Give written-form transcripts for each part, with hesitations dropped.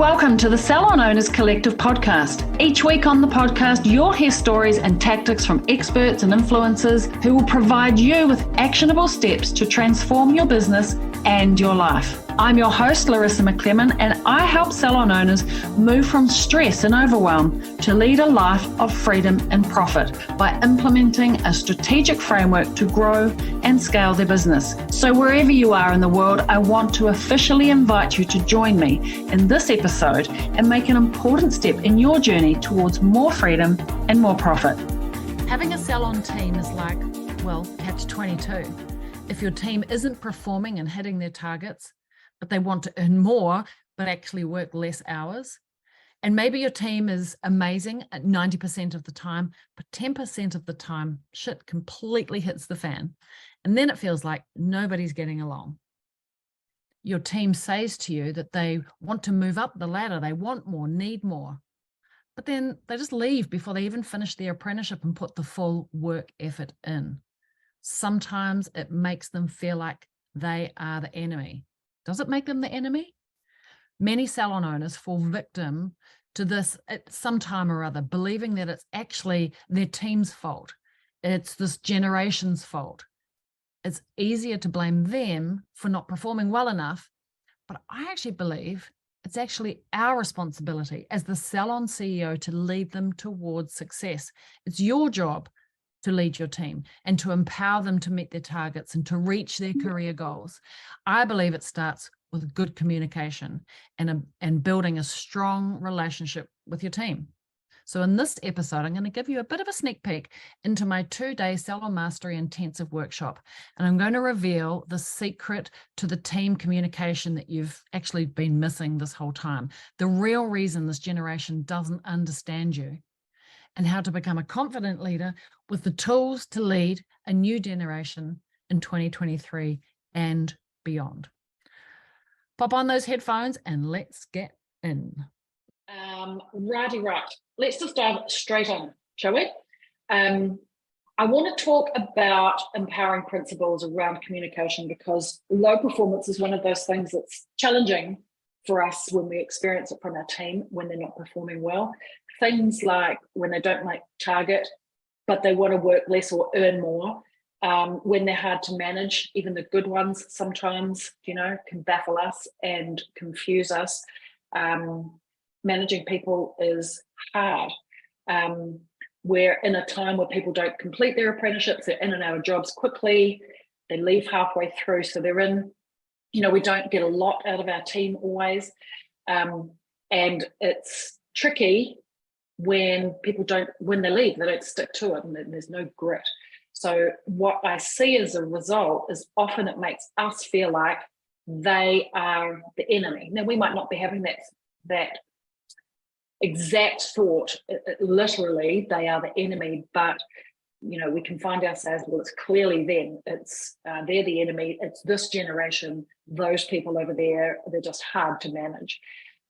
Welcome to the Salon Owners Collective podcast. Each week on the podcast, you'll hear stories and tactics from experts and influencers who will provide you with actionable steps to transform your business and your life. I'm your host, Larissa McClellan, and I help salon owners move from stress and overwhelm to lead a life of freedom and profit by implementing a strategic framework to grow and scale their business. So wherever you are in the world, I want to officially invite you to join me in this episode and make an important step in your journey towards more freedom and more profit. Having a salon team is like, well, catch 22. If your team isn't performing and hitting their targets, but they want to earn more, but actually work less hours. And maybe your team is amazing at 90% of the time, but 10% of the time, shit completely hits the fan. And then it feels like nobody's getting along. Your team says to you that they want to move up the ladder, they want more, need more. But then they just leave before they even finish their apprenticeship and put the full work effort in. Sometimes it makes them feel like they are the enemy. Does it make them the enemy? Many salon owners fall victim to this at some time or other, believing that it's actually their team's fault. It's this generation's fault. It's easier to blame them for not performing well enough, but I actually believe it's actually our responsibility as the salon CEO to lead them towards success. It's your job to lead your team and to empower them to meet their targets and to reach their career goals. I believe it starts with good communication and building a strong relationship with your team. So in this episode, I'm going to give you a bit of a sneak peek into my 2-day Salon Mastery Intensive Workshop. And I'm going to reveal the secret to the team communication that you've actually been missing this whole time. The real reason this generation doesn't understand you, and how to become a confident leader with the tools to lead a new generation in 2023 and beyond. Pop on those headphones and let's get in. Right. Let's just dive straight in, shall we? I want to talk about empowering principles around communication because low performance is one of those things that's challenging for us when we experience it from our team when they're not performing well. Things like when they don't make target, but they want to work less or earn more, when they're hard to manage, even the good ones sometimes, can baffle us and confuse us. Managing people is hard. We're in a time where people don't complete their apprenticeships, they're in and out of jobs quickly, they leave halfway through, so they're in, we don't get a lot out of our team always. And it's tricky when they leave, they don't stick to it and there's no grit. So what I see as a result is often it makes us feel like they are the enemy. Now we might not be having that exact thought, literally they are the enemy, but we can find ourselves, well, it's clearly them, it's they're the enemy, it's this generation, those people over there, they're just hard to manage.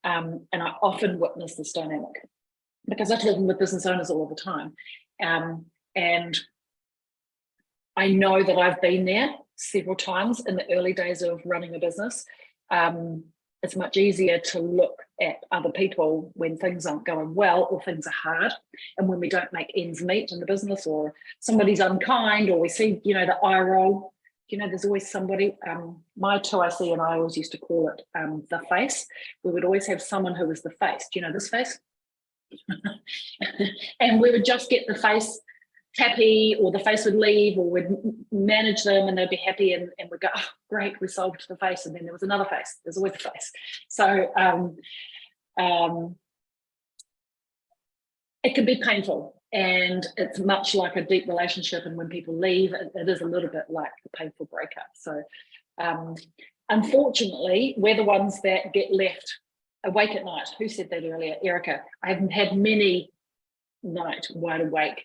And I often witness this dynamic because I talk with business owners all the time. And I know that I've been there several times in the early days of running a business. It's much easier to look at other people when things aren't going well or things are hard, and when we don't make ends meet in the business or somebody's unkind or we see, the eye roll, there's always somebody. My 2IC and I always used to call it the face. We would always have someone who was the face. Do you know this face? And we would just get the face happy, or the face would leave, or we'd manage them and they'd be happy, and we'd go, oh, great, we solved the face. And then there was another face. There's always a face. So it can be painful, and it's much like a deep relationship. And when people leave, it is a little bit like a painful breakup. So unfortunately, we're the ones that get left awake at night. Who said that earlier? Erica. I haven't had many night wide awake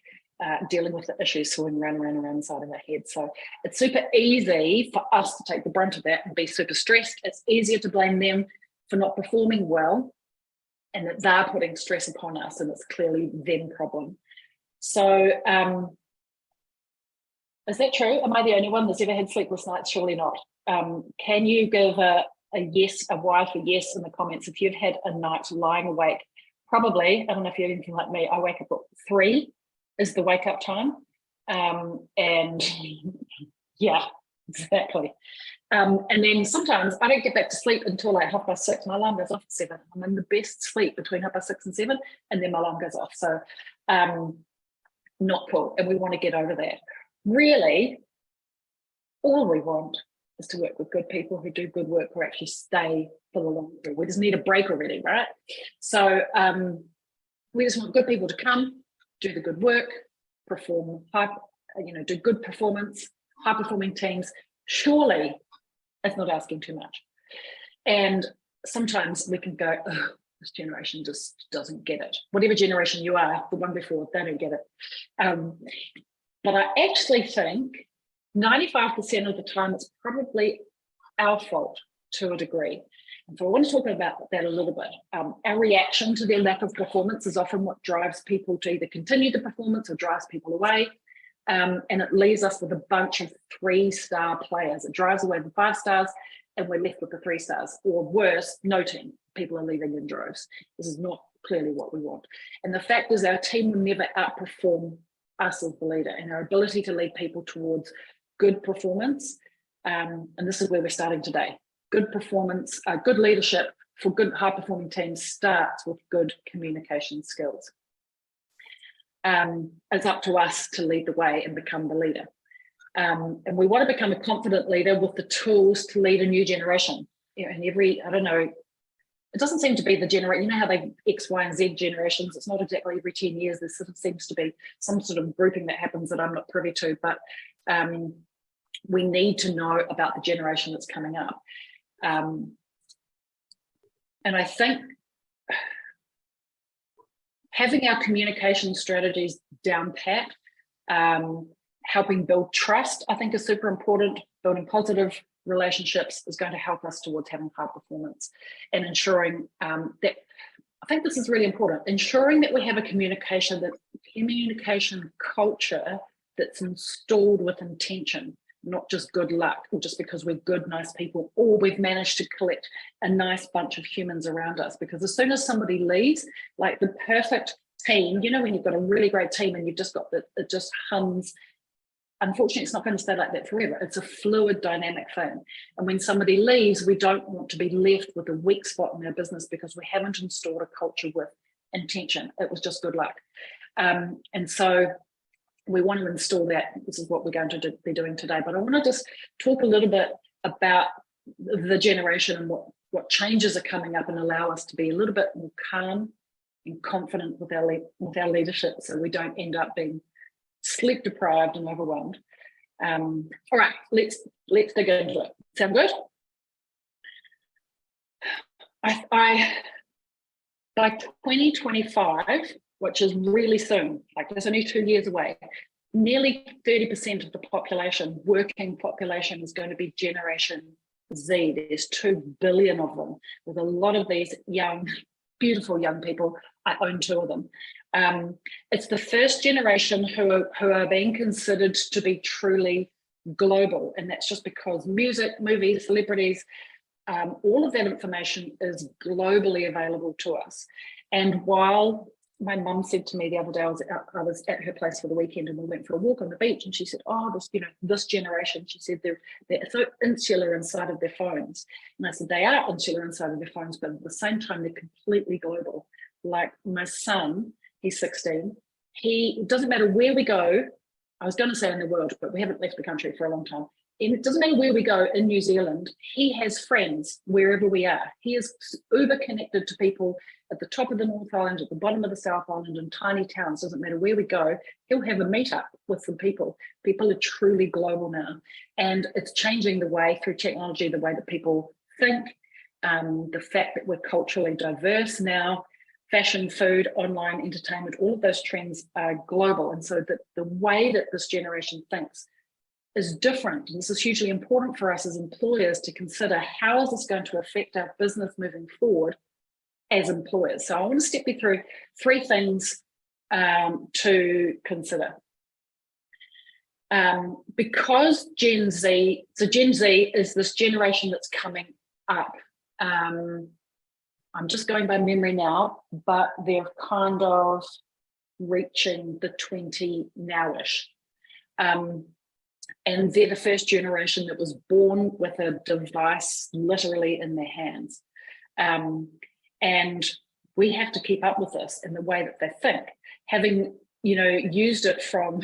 dealing with the issues swirling around inside of our head. So it's super easy for us to take the brunt of that and be super stressed. It's easier to blame them for not performing well and that they're putting stress upon us, and it's clearly them problem. So is that true? Am I the only one that's ever had sleepless nights? Surely not. Can you give a a yes, a Y for yes in the comments. If you've had a night lying awake, probably, I don't know if you're anything like me, I wake up at 3 is the wake up time. And yeah, exactly. And then sometimes I don't get back to sleep until like 6:30. My alarm goes off at 7. I'm in the best sleep between 6:30 and 7, and then my alarm goes off. So not cool. And we want to get over that. Really, all we want is to work with good people who do good work, who actually stay for the long term. We just need a break already, right? So we just want good people to come, do the good work, perform do good performance, high performing teams. Surely it's not asking too much. And sometimes we can go, oh, this generation just doesn't get it. Whatever generation you are, the one before, they don't get it. But I actually think 95% of the time it's probably our fault to a degree. And so I want to talk about that a little bit. Our reaction to their lack of performance is often what drives people to either continue the performance or drives people away. And it leaves us with a bunch of 3-star players. It drives away the 5 stars and we're left with the 3 stars, or worse, noting people are leaving in droves. This is not clearly what we want. And the fact is our team will never outperform us as the leader, and our ability to lead people towards good performance. And this is where we're starting today. Good performance, good leadership for good high performing teams starts with good communication skills. It's up to us to lead the way and become the leader. And we want to become a confident leader with the tools to lead a new generation. And I don't know, it doesn't seem to be the generation, you know how they X, Y, and Z generations, it's not exactly every 10 years, there sort of seems to be some sort of grouping that happens that I'm not privy to, but we need to know about the generation that's coming up. And I think having our communication strategies down pat, helping build trust, I think is super important. Building positive relationships is going to help us towards having high performance, and ensuring that, I think this is really important, ensuring that we have a communication culture that's installed with intention, not just good luck, or just because we're good, nice people, or we've managed to collect a nice bunch of humans around us. Because as soon as somebody leaves, like the perfect team, you know, when you've got a really great team and you've just got it just hums. Unfortunately, it's not going to stay like that forever. It's a fluid, dynamic thing. And when somebody leaves, we don't want to be left with a weak spot in our business because we haven't installed a culture with intention. It was just good luck. And so we want to install that. This is what we're going to be doing today. But I want to just talk a little bit about the generation and what changes are coming up, and allow us to be a little bit more calm and confident with our leadership, so we don't end up being sleep deprived and overwhelmed. All right, let's dig into it. Sound good? By 2025, which is really soon, like there's only 2 years away, nearly 30% of the population, working population, is going to be Generation Z. There's 2 billion of them. With a lot of these young, beautiful young people, I own 2 of them. It's the first generation who are being considered to be truly global, and that's just because music, movies, celebrities, all of that information is globally available to us. And while my mum said to me the other day, I was at her place for the weekend and we went for a walk on the beach, and she said, oh, this generation, she said they're so insular inside of their phones. And I said, they are insular inside of their phones, but at the same time, they're completely global. Like my son, he's 16. It doesn't matter where we go. I was going to say in the world, but we haven't left the country for a long time. And it doesn't matter where we go in New Zealand, he has friends wherever we are. He is uber connected to people at the top of the North Island, at the bottom of the South Island, in tiny towns. Doesn't matter where we go, he'll have a meetup with some people. People are truly global now. And it's changing the way, through technology, the way that people think, the fact that we're culturally diverse now. Fashion, food, online entertainment, all of those trends are global. And so that the way that this generation thinks is different. And this is hugely important for us as employers to consider, how is this going to affect our business moving forward as employers? So I want to step you through 3 things to consider. Because Gen Z is this generation that's coming up I'm just going by memory now, but they're kind of reaching the 20 now-ish. And they're the first generation that was born with a device literally in their hands. And we have to keep up with this in the way that they think. Having, used it from,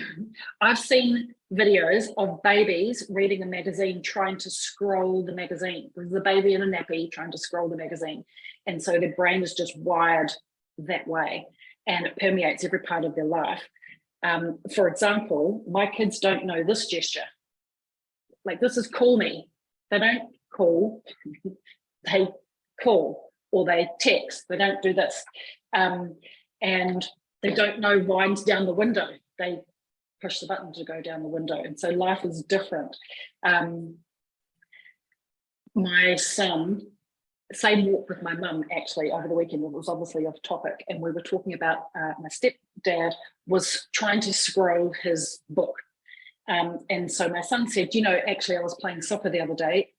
I've seen videos of babies reading a magazine trying to scroll the magazine. There's a baby in a nappy trying to scroll the magazine. And so their brain is just wired that way, and it permeates every part of their life. For example, my kids don't know this gesture. Like, this is call me. They don't call, they call, or they text. They don't do this. And they don't know wind down the window. They push the button to go down the window. And so life is different. My son, same walk with my mum actually over the weekend. It was obviously off topic, and we were talking about my stepdad was trying to scroll his book. And so my son said, actually I was playing soccer the other day,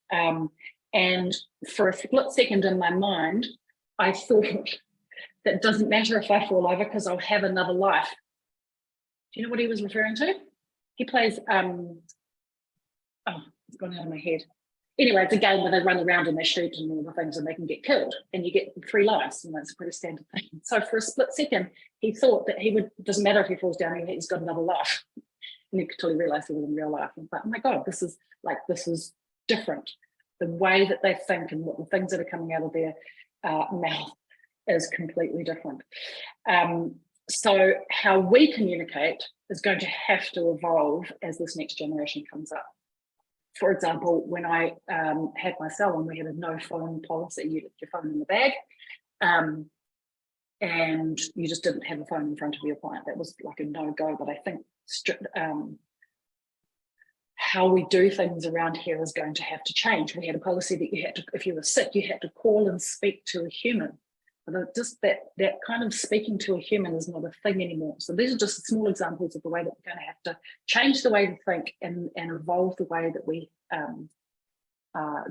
and for a split second in my mind, I thought, that doesn't matter if I fall over because I'll have another life. Do you know what he was referring to? He plays, it's gone out of my head. Anyway, it's a game where they run around and they shoot and all the things and they can get killed and you get 3 lives, and that's a pretty standard thing. So for a split second, he thought that doesn't matter if he falls down, he's got another life. And he totally realized it was in real life. And but oh my God, this is different. The way that they think and what the things that are coming out of their mouth is completely different. So how we communicate is going to have to evolve as this next generation comes up. For example, when I had my salon, we had a no phone policy. You left your phone in the bag, and you just didn't have a phone in front of your client. That was like a no-go. But I think how we do things around here is going to have to change. We had a policy that you had to, if you were sick, you had to call and speak to a human. But just that kind of speaking to a human is not a thing anymore. So these are just small examples of the way that we're going to have to change the way we think and evolve the way that we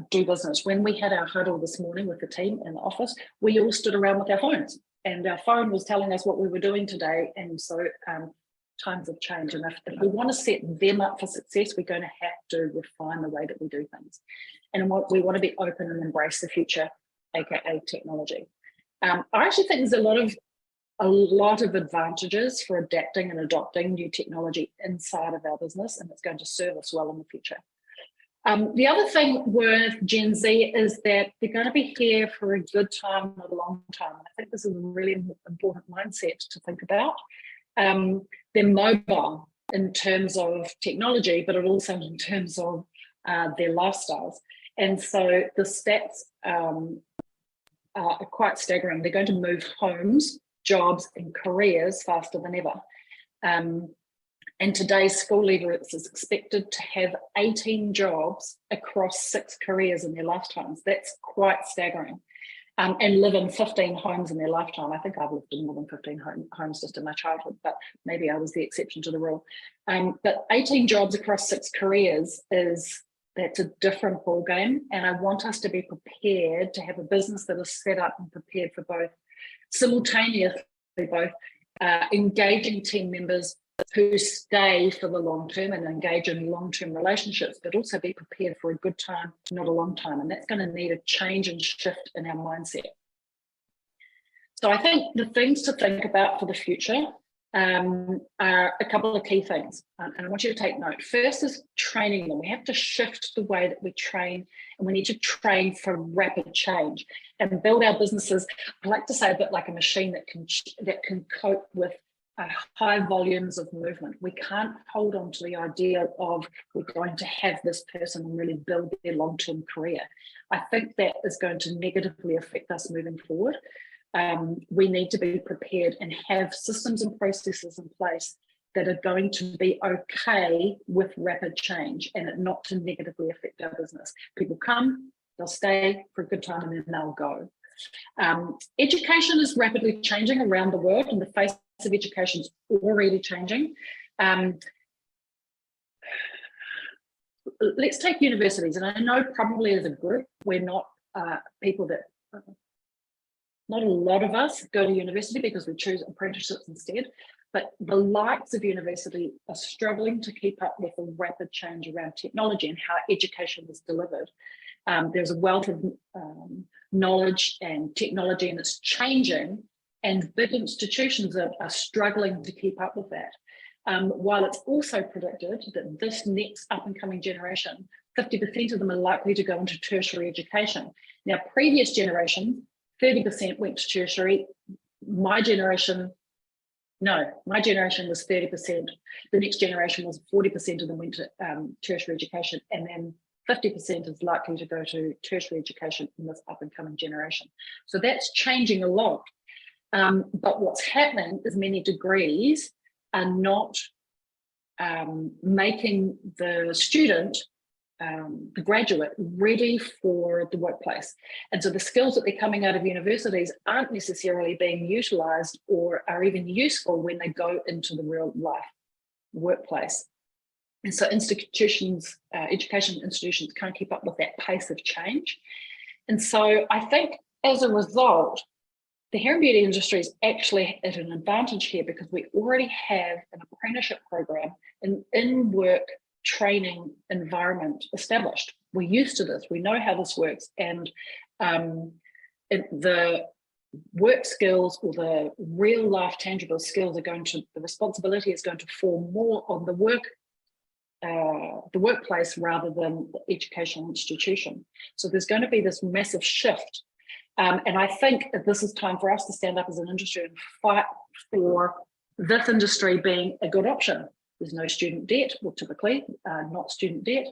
do business. When we had our huddle this morning with the team in the office, we all stood around with our phones, and our phone was telling us what we were doing today. And so times have changed, and if we want to set them up for success, we're going to have to refine the way that we do things, and we want to be open and embrace the future, aka technology. I actually think there's a lot of advantages for adapting and adopting new technology inside of our business, and it's going to serve us well in the future. The other thing with Gen Z is that they're going to be here for a good time, not a long time. And I think this is a really important mindset to think about. They're mobile in terms of technology, but also in terms of their lifestyles. And so the stats are quite staggering. They're going to move homes, jobs, and careers faster than ever. And today's school leaver is expected to have 18 jobs across 6 careers in their lifetimes. That's quite staggering. And live in 15 homes in their lifetime. I think I've lived in more than 15 homes just in my childhood, but maybe I was the exception to the rule. But 18 jobs across 6 careers that's a different ballgame. And I want us to be prepared to have a business that is set up and prepared for both, simultaneously both engaging team members who stay for the long term and engage in long-term relationships, but also be prepared for a good time, not a long time. And that's going to need a change and shift in our mindset. So I think the things to think about for the future are a couple of key things. And I want you to take note. First is training them. We have to shift the way that we train, and we need to train for rapid change and build our businesses. I like to say a bit like a machine that can cope with high volumes of movement. We can't hold on to the idea of we're going to have this person and really build their long-term career. I think that is going to negatively affect us moving forward. We need to be prepared and have systems and processes in place that are going to be okay with rapid change and it not to negatively affect our business. People come, they'll stay for a good time, and then they'll go. Education is rapidly changing around the world, and the face of education is already changing. Let's take universities, and I know probably as a group we're not people that, not a lot of us go to university because we choose apprenticeships instead, but the likes of university are struggling to keep up with the rapid change around technology and how education is delivered. There's a wealth of knowledge and technology, and it's changing, and big institutions are struggling to keep up with that. While it's also predicted that this next up and coming generation, 50% of them are likely to go into tertiary education. Now, previous generations, 30% went to tertiary. My generation was 30%. The next generation was 40% of them went to tertiary education, and then 50% is likely to go to tertiary education in this up and coming generation. So that's changing a lot. But what's happening is many degrees are not making the student, the graduate, ready for the workplace. And so the skills that they're coming out of universities aren't necessarily being utilised or are even useful when they go into the real life workplace. And so institutions, education institutions can't keep up with that pace of change. And so I think as a result, the hair and beauty industry is actually at an advantage here because we already have an apprenticeship program, an in-work training environment established. We're used to this, we know how this works, and the work skills or the real life tangible skills are going to, the responsibility is going to fall more on the workplace rather than the educational institution. So there's going to be this massive shift. And I think that this is time for us to stand up as an industry and fight for this industry being a good option. There's no student debt, or typically not student debt.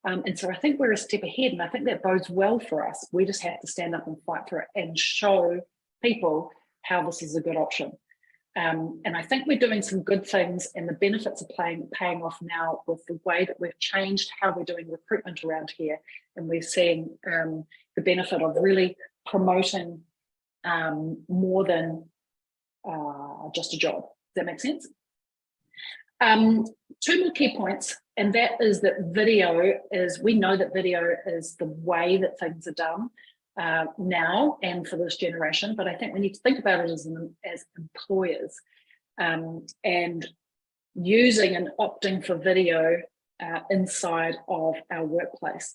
And so I think we're a step ahead, and I think that bodes well for us. We just have to stand up and fight for it and show people how this is a good option. And I think we're doing some good things, and the benefits are paying off now with the way that we've changed how we're doing recruitment around here. And we're seeing the benefit of really promoting more than just a job. Does that make sense? Two more key points, and that is that we know that video is the way that things are done now and for this generation, but I think we need to think about it as employers and using and opting for video inside of our workplace.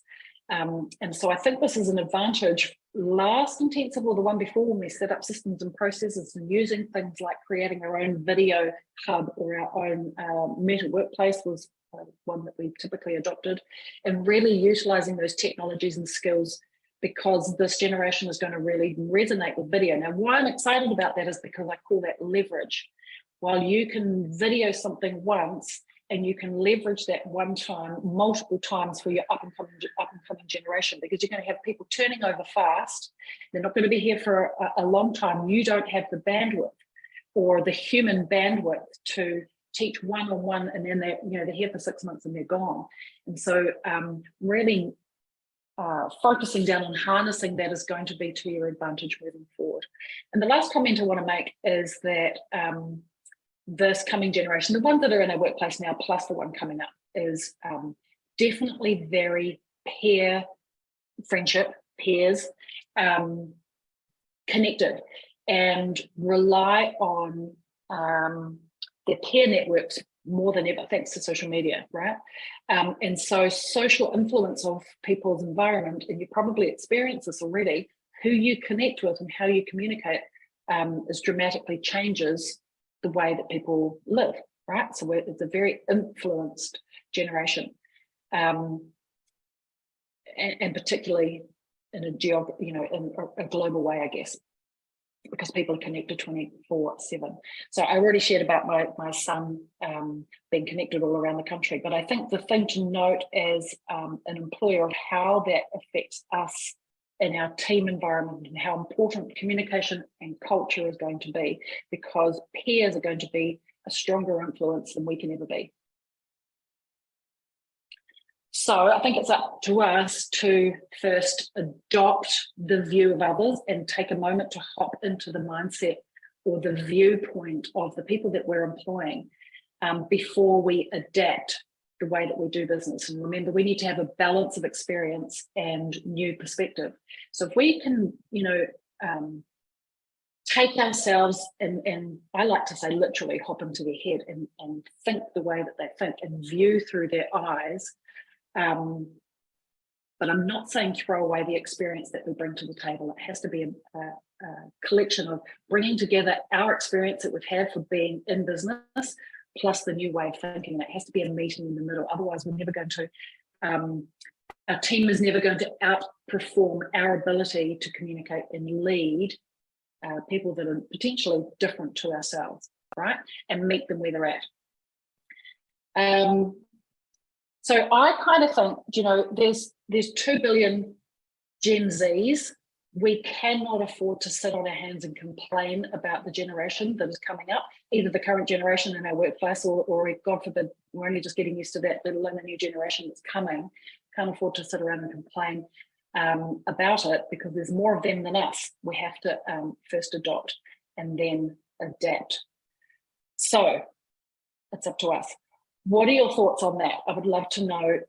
And so I think this is an advantage. Last intensive, or the one before, when we set up systems and processes and using things like creating our own video hub or our own Meta Workplace was one that we typically adopted, and really utilising those technologies and skills, because this generation is going to really resonate with video. Now, why I'm excited about that is because I call that leverage. While you can video something once, and you can leverage that one time multiple times for your up and coming generation, because you're going to have people turning over fast. They're not going to be here for a long time. You don't have the bandwidth or the human bandwidth to teach one-on-one, and then they're here for 6 months and they're gone. And so really focusing down on harnessing that is going to be to your advantage moving forward. And the last comment I want to make is that this coming generation, the ones that are in our workplace now, plus the one coming up, is definitely very peers, connected, and rely on their peer networks more than ever, thanks to social media, right? And so social influence of people's environment, and you probably experience this already, who you connect with and how you communicate is dramatically changes the way that people live, right? So it's a very influenced generation, and particularly in in a global way, I guess, because people are connected 24/7. So I already shared about my son being connected all around the country, but I think the thing to note as an employer of how that affects us in our team environment and how important communication and culture is going to be, because peers are going to be a stronger influence than we can ever be. So I think it's up to us to first adopt the view of others and take a moment to hop into the mindset or the viewpoint of the people that we're employing before we adapt the way that we do business. And remember, we need to have a balance of experience and new perspective. So if we can, take ourselves and I like to say literally hop into their head and think the way that they think and view through their eyes. But I'm not saying throw away the experience that we bring to the table. It has to be a collection of bringing together our experience that we've had for being in business, plus the new way of thinking. And it has to be a meeting in the middle. Otherwise, we're never going to, our team is never going to outperform our ability to communicate and lead people that are potentially different to ourselves, right? And meet them where they're at. So I kind of think, there's 2 billion Gen Zs. We cannot afford to sit on our hands and complain about the generation that is coming up, either the current generation in our workplace or God forbid, we're only just getting used to that, let alone the new generation that's coming. Can't afford to sit around and complain about it, because there's more of them than us. We have to first adopt and then adapt. So it's up to us. What are your thoughts on that? I would love to know,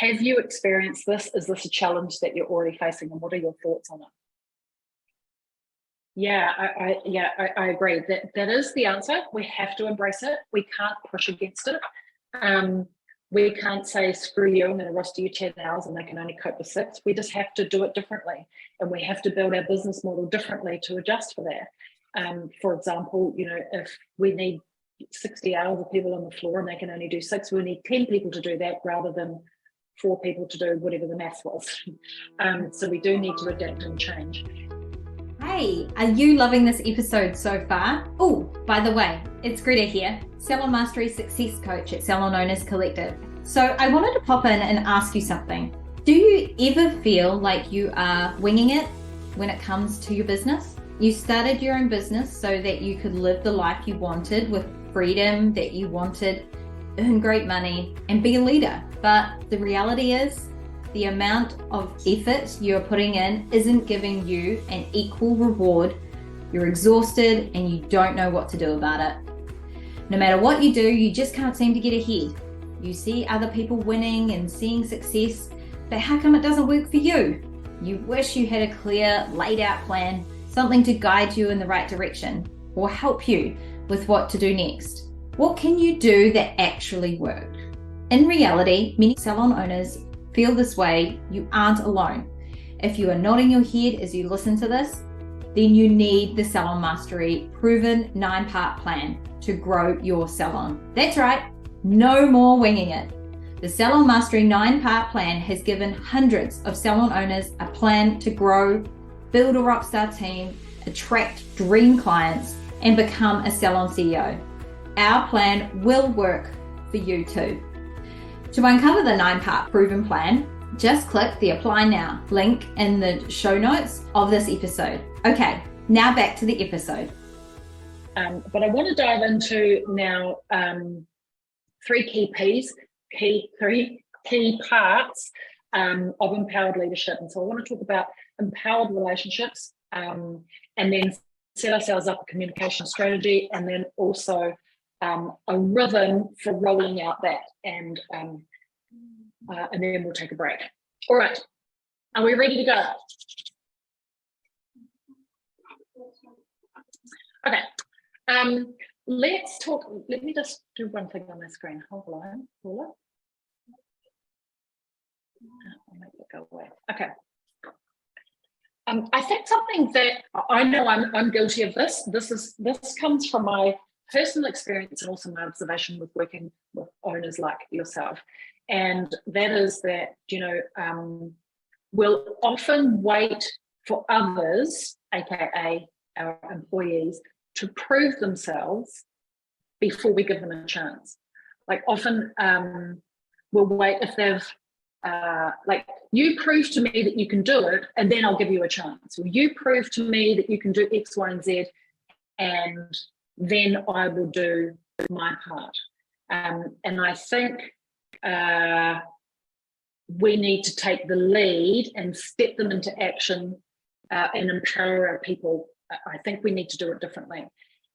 have you experienced this? Is this a challenge that you're already facing, and what are your thoughts on it? Yeah, I agree. That is the answer. We have to embrace it. We can't push against it. We can't say, screw you, I'm going to roster you 10 hours and they can only cope with 6. We just have to do it differently. And we have to build our business model differently to adjust for that. For example, if we need 60 hours of people on the floor and they can only do 6, we need 10 people to do that rather than 4 people to do whatever the math was. So we do need to adapt and change. Hey, are you loving this episode so far? Oh, by the way, it's Greta here, Salon Mastery Success Coach at Salon Owners Collective. So I wanted to pop in and ask you something. Do you ever feel like you are winging it when it comes to your business? You started your own business so that you could live the life you wanted with freedom that you wanted, earn great money, and be a leader. But the reality is, the amount of effort you're putting in isn't giving you an equal reward. You're exhausted and you don't know what to do about it. No matter what you do, you just can't seem to get ahead. You see other people winning and seeing success, but how come it doesn't work for you? You wish you had a clear, laid out plan, something to guide you in the right direction or help you with what to do next. What can you do that actually worked? In reality, many salon owners feel this way. You aren't alone. If you are nodding your head as you listen to this, then you need the Salon Mastery proven 9-part plan to grow your salon. That's right, no more winging it. The Salon Mastery 9-part plan has given hundreds of salon owners a plan to grow, build a rockstar team, attract dream clients, and become a salon CEO. Our plan will work for you too. To uncover the 9-part proven plan, just click the Apply Now link in the show notes of this episode. Okay, now back to the episode. But I want to dive into now 3 key parts of empowered leadership. And so I want to talk about empowered relationships, and then set ourselves up a communication strategy, and then also a rhythm for rolling out that, and then we'll take a break. All right, are we ready to go? Okay, let's talk. Let me just do one thing on my screen. Hold on, Paula. I'll make it go away. Okay. I think something that I know I'm guilty of this. This comes from my personal experience and also my observation with working with owners like yourself, and that is that we'll often wait for others, aka our employees, to prove themselves before we give them a chance. Like often we'll wait if they've like, you prove to me that you can do it and then I'll give you a chance. Or you prove to me that you can do X, Y, and Z and then I will do my part. And I think we need to take the lead and step them into action and empower our people. I think we need to do it differently.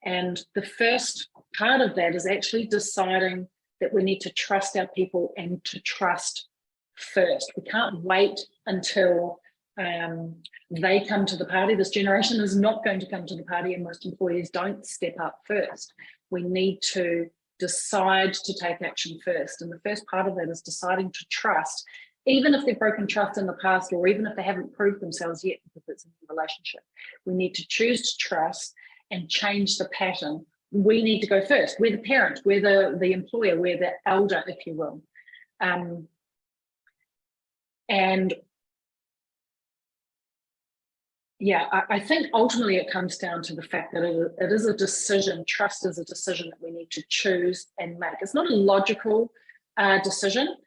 And the first part of that is actually deciding that we need to trust our people and to trust first. We can't wait until they come to the party. This generation is not going to come to the party, and most employees don't step up first. We need to decide to take action first. And the first part of that is deciding to trust, even if they've broken trust in the past, or even if they haven't proved themselves yet because it's in a relationship. We need to choose to trust and change the pattern. We need to go first. We're the parent, we're the employer, we're the elder, if you will. And yeah, I think ultimately it comes down to the fact that it is a decision. Trust is a decision that we need to choose and make. It's not a logical decision,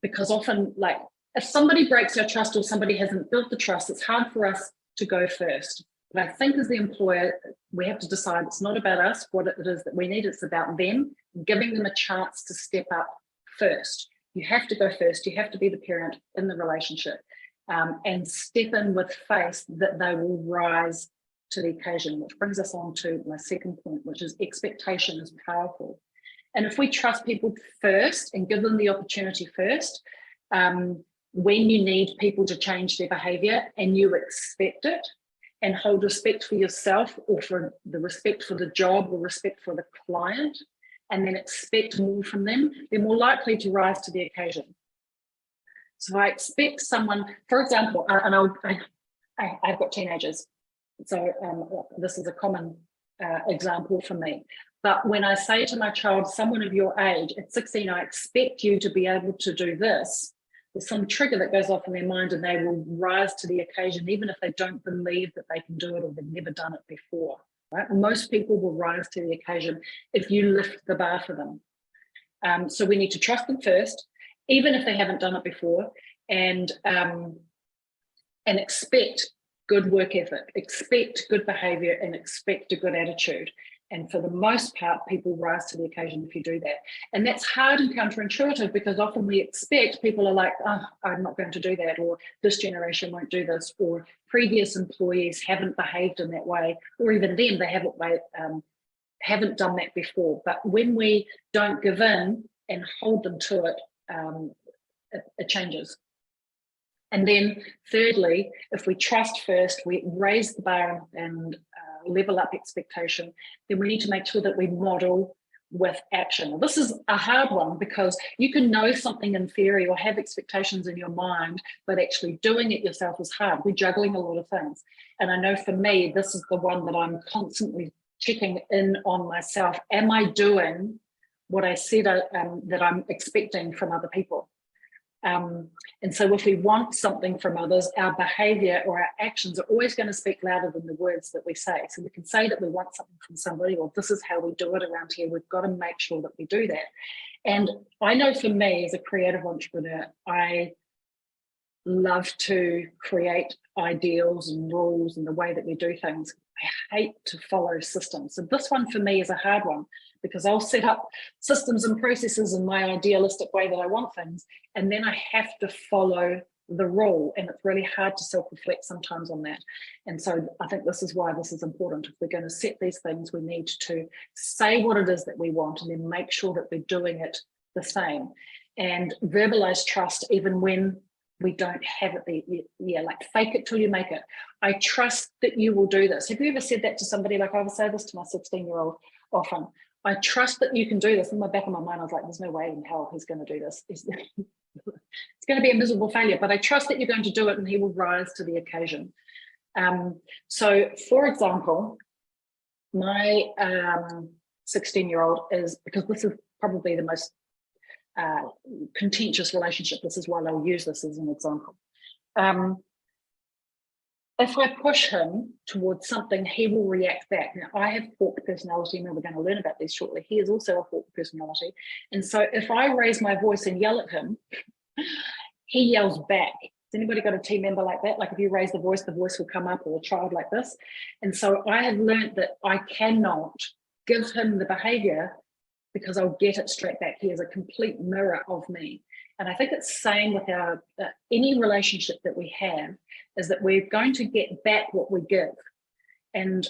because often, like, if somebody breaks our trust or somebody hasn't built the trust, it's hard for us to go first. But I think as the employer, we have to decide it's not about us, what it is that we need, it's about them, giving them a chance to step up first. You have to go first. You have to be the parent in the relationship, and step in with faith that they will rise to the occasion, which brings us on to my second point, which is expectation is powerful. And if we trust people first and give them the opportunity first, when you need people to change their behavior and you expect it and hold respect for yourself, or for the respect for the job or respect for the client, and then expect more from them, they're more likely to rise to the occasion. So I expect someone, for example, and I've got teenagers, so this is a common example for me. But when I say to my child, someone of your age, at 16, I expect you to be able to do this, there's some trigger that goes off in their mind and they will rise to the occasion, even if they don't believe that they can do it or they've never done it before. Right? Most people will rise to the occasion if you lift the bar for them. So we need to trust them first, even if they haven't done it before, and expect good work ethic, expect good behavior, and expect a good attitude. And for the most part, people rise to the occasion if you do that. And that's hard and counterintuitive, because often we expect, people are like, oh, I'm not going to do that, or this generation won't do this, or previous employees haven't behaved in that way, or even then they haven't done that before. But when we don't give in and hold them to it, it changes. And then thirdly, if we trust first, we raise the bar and level up expectation, then we need to make sure that we model with action. This is a hard one, because you can know something in theory or have expectations in your mind, but actually doing it yourself is hard. We're juggling a lot of things. And I know for me, this is the one that I'm constantly checking in on myself. Am I doing what I said that I'm expecting from other people? And so if we want something from others, our behavior or our actions are always going to speak louder than the words that we say. So we can say that we want something from somebody, or this is how we do it around here. We've got to make sure that we do that. And I know for me as a creative entrepreneur, I love to create ideals and rules and the way that we do things. I hate to follow systems. So this one for me is a hard one, because I'll set up systems and processes in my idealistic way that I want things, and then I have to follow the rule, and it's really hard to self-reflect sometimes on that. And so I think this is why this is important. If we're going to set these things, we need to say what it is that we want, and then make sure that we're doing it the same, and verbalize trust even when we don't have it. Like fake it till you make it. I trust that you will do this. Have you ever said that to somebody? Like I would say this to my 16-year-old often. I trust that you can do this. In the back of my mind, I was like, there's no way in hell he's going to do this. It's going to be a miserable failure, but I trust that you're going to do it and he will rise to the occasion. So for example, my 16-year-old is, because this is probably the most contentious relationship, this is why I'll use this as an example. If I push him towards something, he will react back. Now, I have hawk personality, and we're going to learn about this shortly. He is also a hawk personality. And so if I raise my voice and yell at him, he yells back. Has anybody got a team member like that? Like if you raise the voice will come up, or a child like this. And so I have learned that I cannot give him the behavior, because I'll get it straight back. He is a complete mirror of me. And I think it's the same with our any relationship that we have, is that we're going to get back what we give. And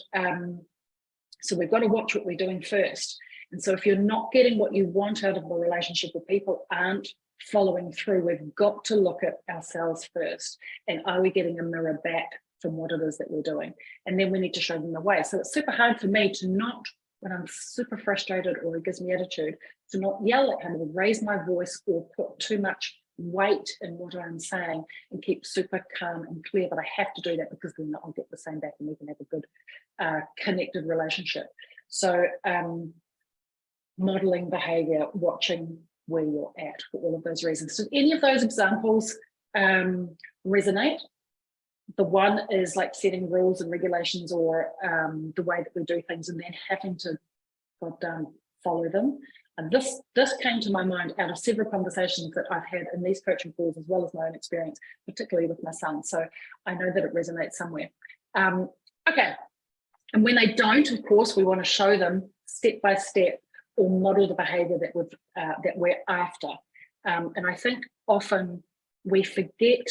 So we've got to watch what we're doing first. And so if you're not getting what you want out of the relationship, or people aren't following through, we've got to look at ourselves first. And are we getting a mirror back from what it is that we're doing? And then we need to show them the way. So it's super hard for me to not, when I'm super frustrated or it gives me attitude, to not yell at him or raise my voice or put too much weight in what I'm saying, and keep super calm and clear. But I have to do that, because then I'll get the same back and we can have a good connected relationship. So modeling behavior, watching where you're at for all of those reasons. So any of those examples resonate? The one is like setting rules and regulations, or the way that we do things, and then having to follow them. And this came to my mind out of several conversations that I've had in these coaching calls, as well as my own experience, particularly with my son. So I know that it resonates somewhere. Okay. And when they don't, of course, we want to show them step by step, or model the behavior that we're after. And I think often we forget,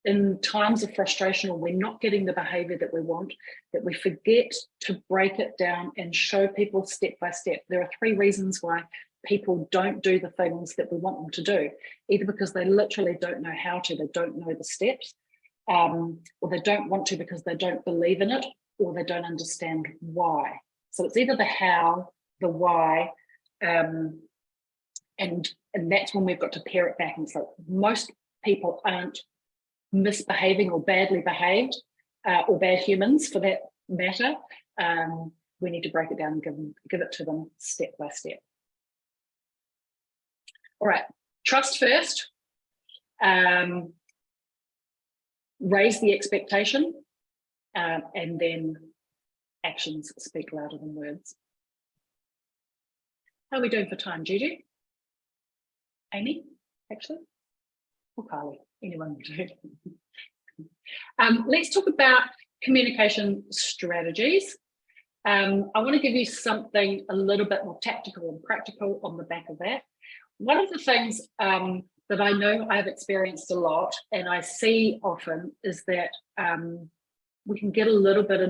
in times of frustration, or we're not getting the behavior that we want, that we forget to break it down and show people step by step. There are 3 reasons why people don't do the things that we want them to do, either because they literally don't know how to, they don't know the steps, or they don't want to because they don't believe in it, or they don't understand why. So it's either the how, the why, and that's when we've got to pare it back. And so most people aren't misbehaving or badly behaved, or bad humans for that matter. We need to break it down and give it to them step by step. All right, trust first. Raise the expectation, and then actions speak louder than words. How are we doing for time, Gigi? Amy, actually? Or Carly? Anyone will do. Let's talk about communication strategies. I want to give you something a little bit more tactical and practical on the back of that. One of the things that I know I've experienced a lot, and I see often, is that we can get a little bit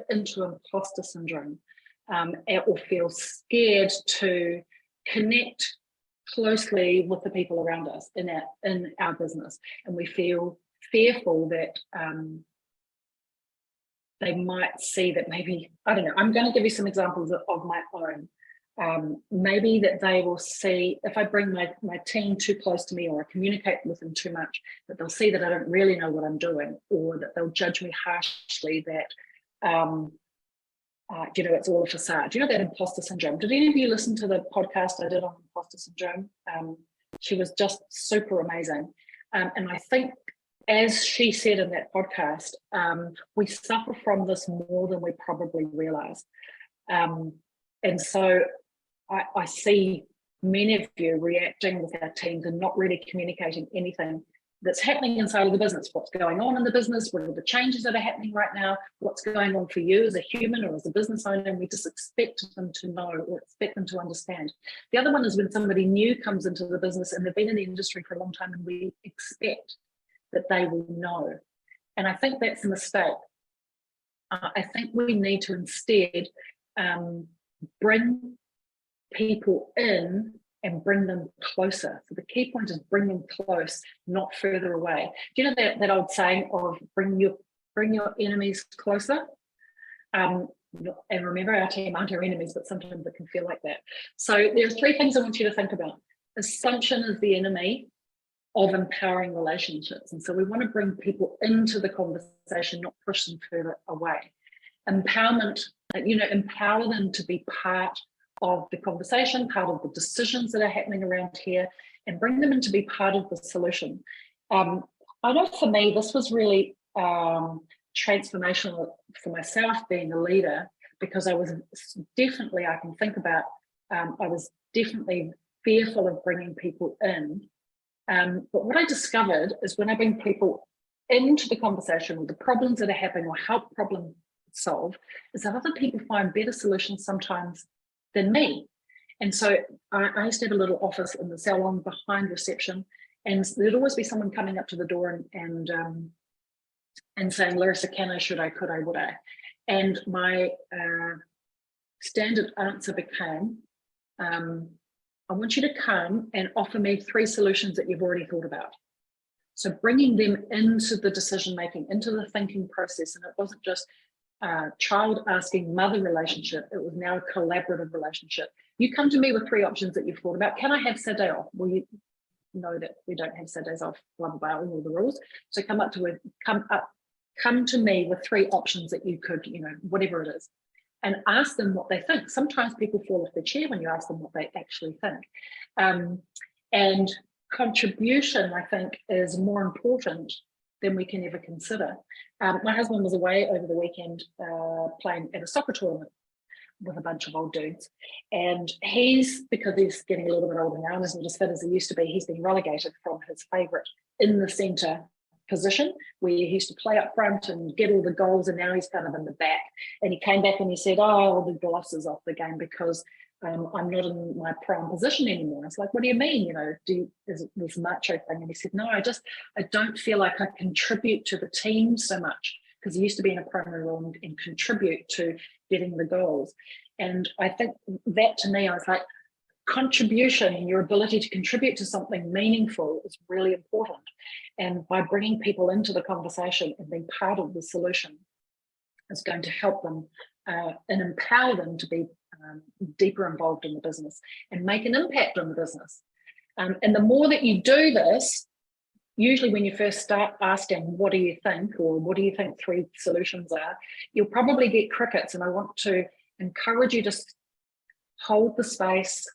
into imposter syndrome, or feel scared to connect closely with the people around us in our business, and we feel fearful that they might see that maybe, I don't know, I'm going to give you some examples of my own. Maybe that they will see, if I bring my team too close to me, or I communicate with them too much, that they'll see that I don't really know what I'm doing, or that they'll judge me harshly, that it's all a facade. Do you know that imposter syndrome? Did any of you listen to the podcast I did on imposter syndrome? She was just super amazing. And I think, as she said in that podcast, we suffer from this more than we probably realize. And so I see many of you reacting with our teams and not really communicating anything that's happening inside of the business, what's going on in the business, what are the changes that are happening right now, what's going on for you as a human or as a business owner, and we just expect them to know or expect them to understand. The other one is when somebody new comes into the business and they've been in the industry for a long time, and we expect that they will know. And I think that's a mistake. I think we need to instead bring people in and bring them closer. So the key point is bring them close, not further away. Do you know that old saying of bring your enemies closer? And remember, our team aren't our enemies, but sometimes it can feel like that. So there are 3 things I want you to think about. Assumption is the enemy of empowering relationships. And so we want to bring people into the conversation, not push them further away. Empowerment, empower them to be part of the conversation, part of the decisions that are happening around here, and bring them in to be part of the solution. I know for me, this was really transformational for myself being a leader, because I was definitely, I can think about, I was definitely fearful of bringing people in. But what I discovered is when I bring people into the conversation with the problems that are happening, or help problem solve, is that other people find better solutions sometimes than me. And so I used to have a little office in the salon behind reception, and there'd always be someone coming up to the door and saying, Larissa, can I, should I, could I, would I? And my standard answer became, I want you to come and offer me 3 solutions that you've already thought about. So bringing them into the decision-making, into the thinking process. And it wasn't just child asking mother relationship, it was now a collaborative relationship. You come to me with 3 options that you've thought about. Can I have Saturday off? Well, you know that we don't have Saturdays off, blah, blah, blah, all the rules. So come to me with 3 options that you could, whatever it is, and ask them what they think. Sometimes people fall off their chair when you ask them what they actually think. And contribution, I think, is more important than we can ever consider. My husband was away over the weekend playing at a soccer tournament with a bunch of old dudes, and because he's getting a little bit older now and isn't as fit as he used to be, he's been relegated from his favourite in the centre position, where he used to play up front and get all the goals, and now he's kind of in the back. And he came back and he said, oh, the gloss is off the game because I'm not in my prime position anymore. It's like, what do you mean? Is it this macho thing? And he said, no, I don't feel like I contribute to the team so much, because he used to be in a primary role and contribute to getting the goals. And I think that, to me, I was like, contribution and your ability to contribute to something meaningful is really important. And by bringing people into the conversation and being part of the solution is going to help them and empower them to be deeper involved in the business and make an impact on the business. And the more that you do this, usually when you first start asking, what do you think, or what do you think 3 solutions are, you'll probably get crickets. And I want to encourage you to hold the space,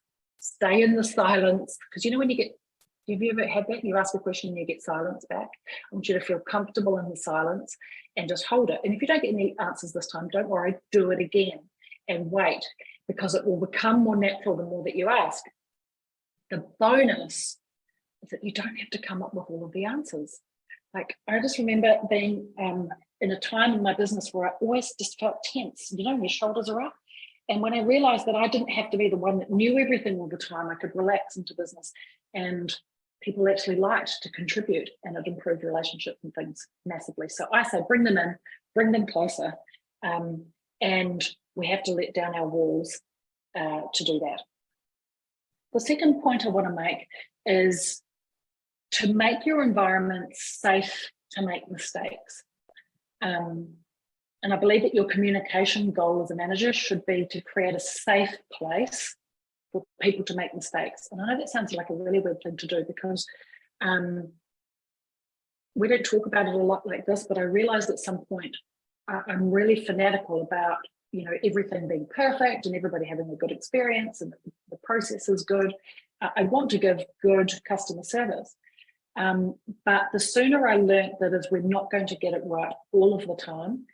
stay in the silence, because when have you ever had that? You ask a question and you get silence back. I want you to feel comfortable in the silence and just hold it. And if you don't get any answers this time, don't worry, do it again and wait, because it will become more natural the more that you ask. The bonus is that you don't have to come up with all of the answers. Like, I just remember being in a time in my business where I always just felt tense, your shoulders are up. And when I realized that I didn't have to be the one that knew everything all the time, I could relax into business, and people actually liked to contribute, and it improved relationships and things massively. So I say, bring them in, bring them closer. And we have to let down our walls to do that. The second point I want to make is to make your environment safe to make mistakes. And I believe that your communication goal as a manager should be to create a safe place for people to make mistakes. And I know that sounds like a really weird thing to do, because we don't talk about it a lot like this, but I realized at some point I'm really fanatical about everything being perfect and everybody having a good experience and the process is good. I want to give good customer service. But the sooner I learned that is we're not going to get it right all of the time,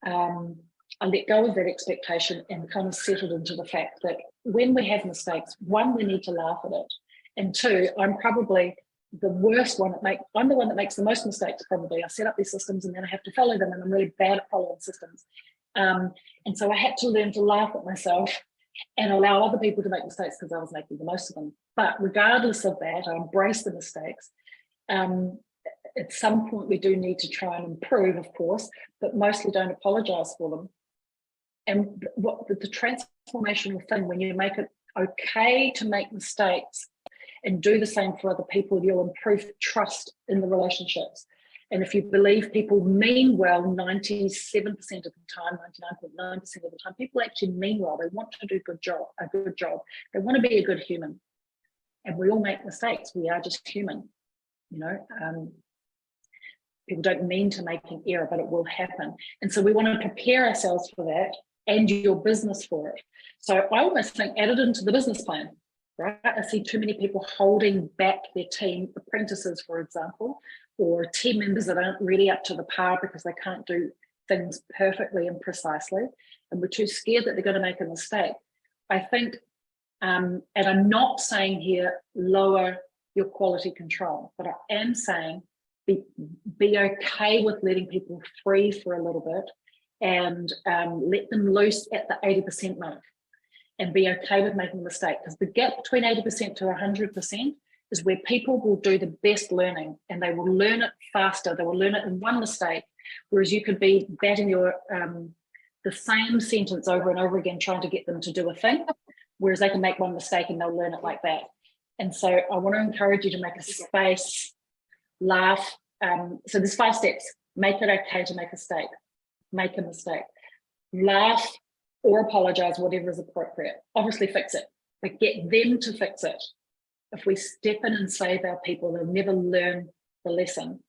I let go of that expectation and kind of settled into the fact that when we have mistakes, 1, we need to laugh at it. And 2, I'm probably the worst one I'm the one that makes the most mistakes probably. I set up these systems and then I have to follow them, and I'm really bad at following systems. And so I had to learn to laugh at myself and allow other people to make mistakes, because I was making the most of them. But regardless of that, I embrace the mistakes. At some point we do need to try and improve, of course, but mostly don't apologize for them. And what the transformational thing, when you make it okay to make mistakes and do the same for other people, you'll improve trust in the relationships. And if you believe people mean well 97% of the time, 99.9% of the time, people actually mean well. They want to do a good job. They want to be a good human. And we all make mistakes. We are just human. People don't mean to make an error, but it will happen. And so we want to prepare ourselves for that and your business for it. So I almost think add it into the business plan, right? I see too many people holding back their team, apprentices, for example, or team members that aren't really up to the par because they can't do things perfectly and precisely. And we're too scared that they're going to make a mistake. I think, and I'm not saying here, lower your quality control, but I am saying be okay with letting people free for a little bit and let them loose at the 80% mark and be okay with making a mistake, because the gap between 80% to 100% is where people will do the best learning, and they will learn it faster. They will learn it in one mistake, whereas you could be batting your the same sentence over and over again, trying to get them to do a thing, whereas they can make one mistake and they'll learn it like that. And so I want to encourage you to make a space, laugh. So there's 5 steps. Make it okay to make a mistake, laugh or apologize, whatever is appropriate. Obviously fix it, but get them to fix it. If we step in and save our people, they'll never learn the lesson.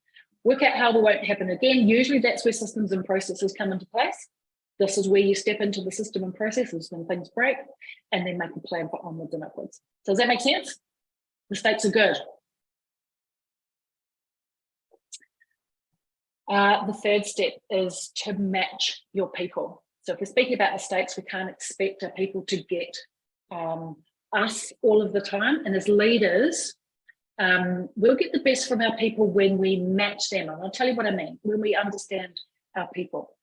Work out how it won't happen again. Usually that's where systems and processes come into place. This is where you step into the system and processes when things break, and then make a plan for onwards and upwards. So does that make sense? Mistakes are good. The third step is to match your people. So if we're speaking about mistakes, we can't expect our people to get us all of the time. And as leaders, we'll get the best from our people when we match them. And I'll tell you what I mean, when we understand our people.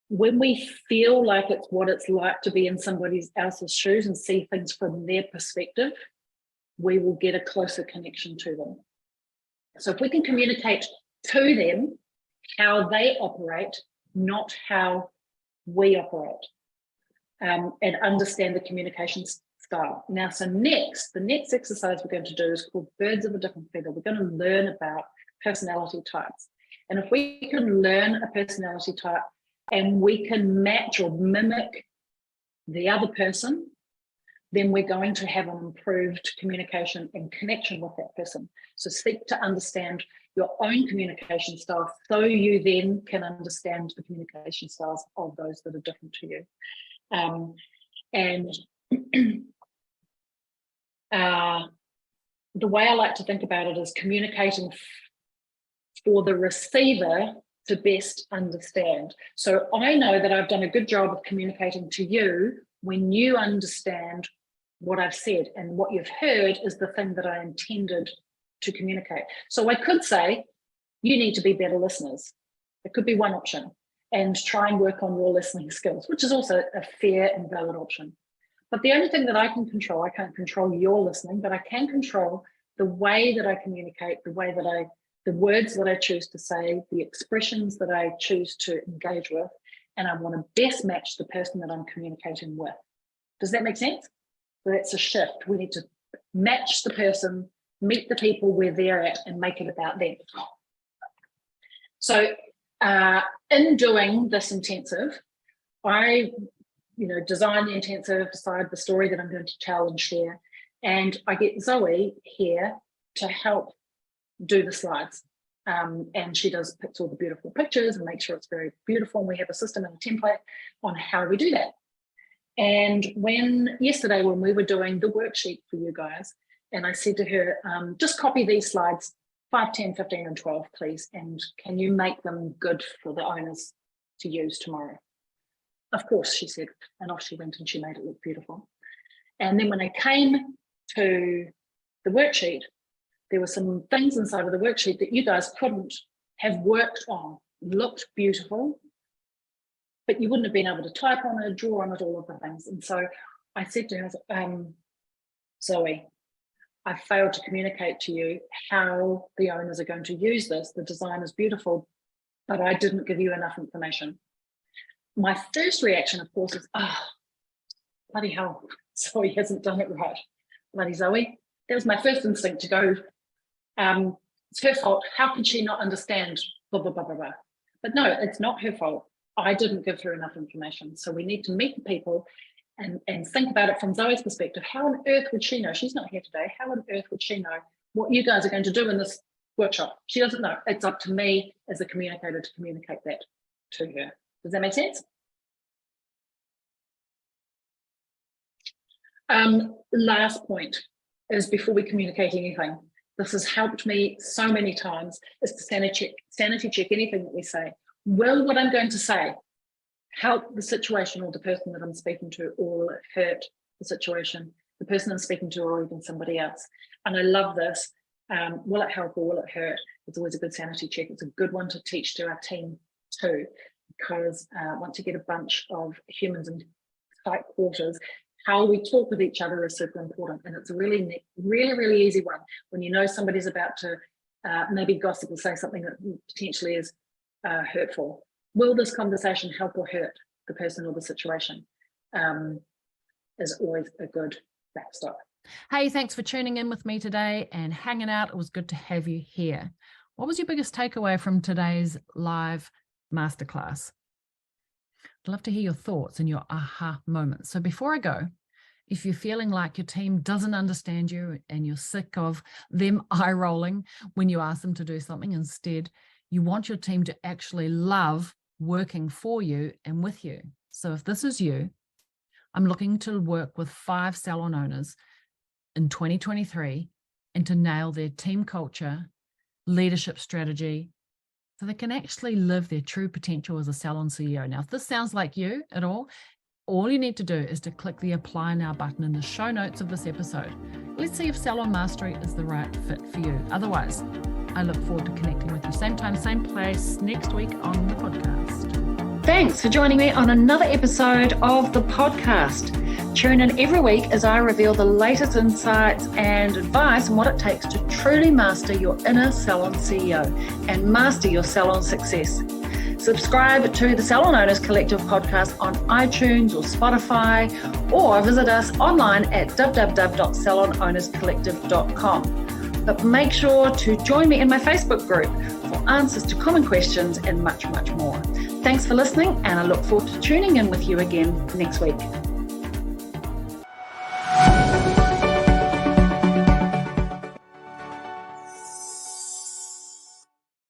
When we feel like it's what it's like to be in somebody else's shoes and see things from their perspective, we will get a closer connection to them. So if we can communicate to them how they operate, not how we operate, and understand the communication style. Now, so the next exercise we're going to do is called Birds of a Different Feather. We're going to learn about personality types. And if we can learn a personality type and we can match or mimic the other person, then we're going to have an improved communication and connection with that person. So seek to understand your own communication style so you then can understand the communication styles of those that are different to you. The way I like to think about it is communicating for the receiver to best understand. So I know that I've done a good job of communicating to you when you understand what I've said, and what you've heard is the thing that I intended to communicate. So I could say, you need to be better listeners. It could be one option, and try and work on your listening skills, which is also a fair and valid option. But the only thing that I can't control your listening, but I can control the way that I communicate, the words that I choose to say, the expressions that I choose to engage with, and I want to best match the person that I'm communicating with. Does that make sense? So that's a shift. We need to match the person, meet the people where they're at, and make it about them. So in doing this intensive, I design the intensive, decide the story that I'm going to tell and share, and I get Zoe here to help do the slides. And she picks all the beautiful pictures and makes sure it's very beautiful, and we have a system and a template on how we do that. And yesterday when we were doing the worksheet for you guys, and I said to her, just copy these slides 5, 10, 15 and 12, please, and can you make them good for the owners to use tomorrow? Of course, she said, and off she went and she made it look beautiful. And then when I came to the worksheet, there were some things inside of the worksheet that you guys couldn't have worked on, looked beautiful, but you wouldn't have been able to type on it, draw on it, all of the things. And so I said to her, Zoe, I failed to communicate to you how the owners are going to use this. The design is beautiful, but I didn't give you enough information. My first reaction, of course, is, bloody hell, Zoe hasn't done it right. Bloody Zoe. That was my first instinct to go, it's her fault. How can she not understand, blah, blah, blah, blah, blah. But no, it's not her fault. I didn't give her enough information. So we need to meet the people and think about it from Zoe's perspective. How on earth would she know? She's not here today. How on earth would she know what you guys are going to do in this workshop? She doesn't know. It's up to me as a communicator to communicate that to her. Does that make sense? Last point is, before we communicate anything, this has helped me so many times, is to sanity check anything that we say. Will what I'm going to say help the situation or the person that I'm speaking to, or will it hurt the situation, the person I'm speaking to, or even somebody else? And I love this. Will it help or will it hurt? It's always a good sanity check. It's a good one to teach to our team too, because once you get a bunch of humans in tight quarters, how we talk with each other is super important. And it's a really, really, really easy one. When you know somebody's about to maybe gossip or say something that potentially is hurtful, will this conversation help or hurt the person or the situation, is always a good backstop. Hey, thanks for tuning in with me today and hanging out. It was good to have you here. What was your biggest takeaway from today's live masterclass? I'd love to hear your thoughts and your aha moments. So before I go, if you're feeling like your team doesn't understand you and you're sick of them eye rolling when you ask them to do something, instead, you want your team to actually love working for you and with you. So if this is you, I'm looking to work with 5 salon owners in 2023 and to nail their team culture, leadership strategy, so they can actually live their true potential as a salon CEO. Now, if this sounds like you at all you need to do is to click the Apply Now button in the show notes of this episode. Let's see if Salon Mastery is the right fit for you. Otherwise, I look forward to connecting with you same time, same place next week on the podcast. Thanks for joining me on another episode of the podcast. Tune in every week as I reveal the latest insights and advice on what it takes to truly master your inner salon CEO and master your salon success. Subscribe to the Salon Owners Collective podcast on iTunes or Spotify, or visit us online at www.salonownerscollective.com. But make sure to join me in my Facebook group for answers to common questions and much, much more. Thanks for listening, and I look forward to tuning in with you again next week.